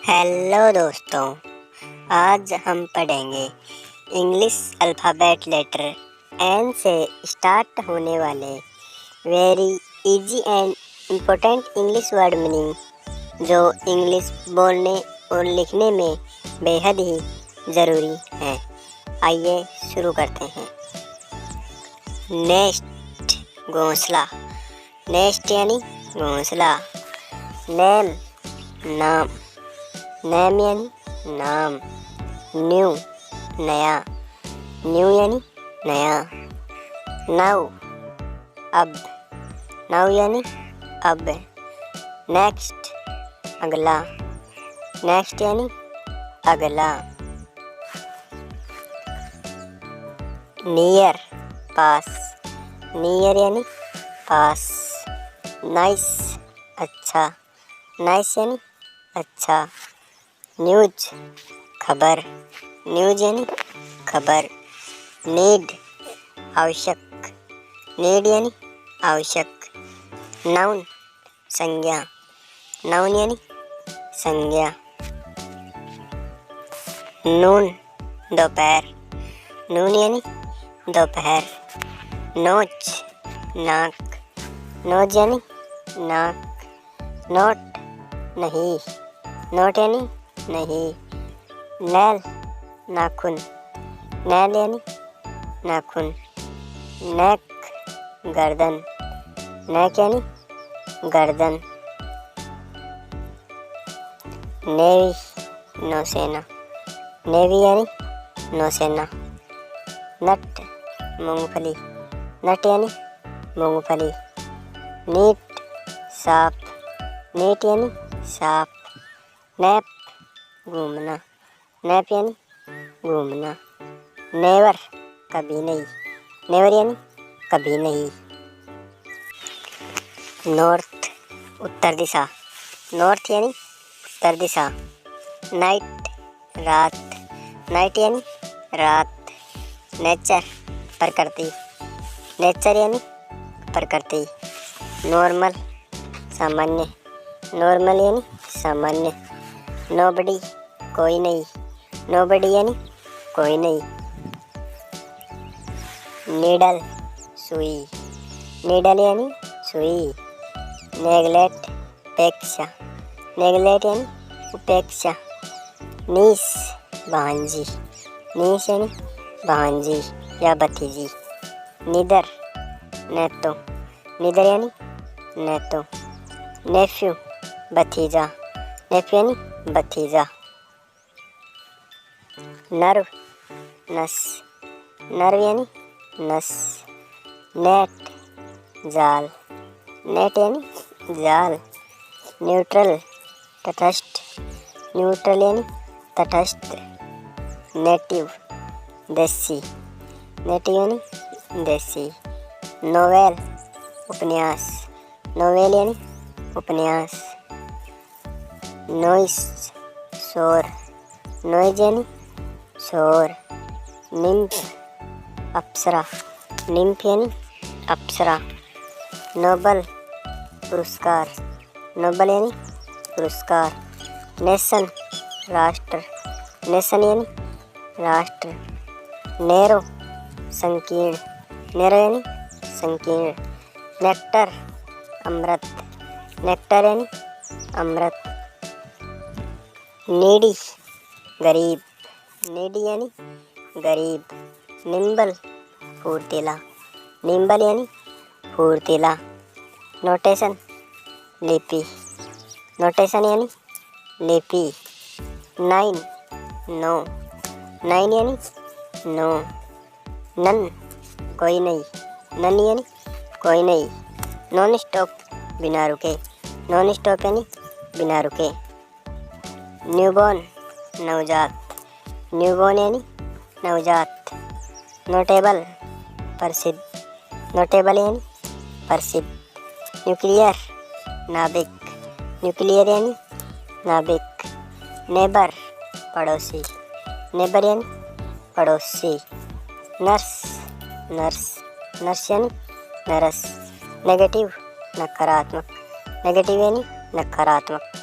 Hello दोस्तों, आज हम पढ़ेंगे इंग्लिश अल्फ़ाबेट लेटर एन से स्टार्ट होने वाले very easy and important English word meaning जो इंग्लिश बोलने और लिखने में बेहद ही ज़रूरी है। आइए शुरू करते हैं। नेस्ट घोंसला, नेस्ट यानी घोंसला। नेम नाम, नेम यानी नाम। न्यू नया, न्यू यानी नया। नाउ अब, नाउ यानी अब। नेक्स्ट अगला, नेक्स्ट यानी अगला। नियर पास, नियर यानी पास। नाइस अच्छा, नाइस यानी अच्छा। न्यूज खबर, न्यूज यानी खबर। नीड आवश्यक, नीड यानी आवश्यक। नाउन संज्ञा, नाउन यानी संज्ञा। नून दोपहर, नून यानी दोपहर। नोच नाक, नोच यानी नाक। नोट नहीं, नोट यानी नहीं। नैल नाखून, नैल यानी नाखून। नेक गर्दन, नेक यानी गर्दन। नेवी नौसेना, नेवी यानी नौसेना। नट मूंगफली, नट यानी मूंगफली। नीट साफ, नीट यानी साफ। नैप घूमना, नैप यानी घूमना। नेवर कभी नहीं, नेवर यानी कभी नहीं। नॉर्थ उत्तर दिशा, नॉर्थ यानी उत्तर दिशा। नाइट रात, नाइट यानी रात। नेचर प्रकृति, नेचर यानी प्रकृति। नॉर्मल सामान्य, नॉर्मल यानी सामान्य। नोबडी कोई नहीं, नोबडी यानी कोई नहीं। नीडल सुई, नीडल यानी सुई। नेगलेक्ट उपेक्षा, नेगलेक्ट यानी उपेक्षा। नीस भांजी, नीस यानी भांजी या भतीजी। निदर नेतो, निदर यानी नेतो। नेफ्यू भतीजा, नेफ्यू यानी भतीजा। नर्व नस, नर्व यानी नस। नेट जाल, नेट यानी जाल। न्यूट्रल तटस्थ, न्यूट्रल यानी तटस्थ। नेटिव देसी, नेटिव यानी देसी। नोवेल उपन्यास, नोवेल यानी उपन्यास। नॉइस शोर, नॉइज यानी शोर। निम्फ अप्सरा, निम्फ यानी अप्सरा। नोबल पुरस्कार, नोबल यानी पुरस्कार। नेशन राष्ट्र, नेशन यानी राष्ट्र। नैरो संकीर्ण, नैरो यानी संकीर्ण। नेक्टर अमृत, नेक्टर यानी अमृत। नीडी गरीब, नीडी यानी गरीब। निम्बल फुर्तीला, निम्बल यानी फुर्तीला। नोटेशन लिपि, नोटेशन यानी लिपि। नाइन नो, नाइन यानी नो। नन कोई नहीं, नन यानी कोई नहीं। नॉन स्टॉप बिना रुके, नॉन स्टॉप यानी बिना रुके। न्यूबॉर्न नवजात, न्यूबॉर्न यानी नवजात। नोटेबल प्रसिद्ध, नोटेबल यानी प्रसिद्ध। न्यूक्लियर नाभिक, न्यूक्लियर यानी नाभिक। नेबर पड़ोसी, नेबर यानी पड़ोसी। नर्स नर्स, नर्स यानी नरस। नेगेटिव नकारात्मक, नेगेटिव यानी नकारात्मक।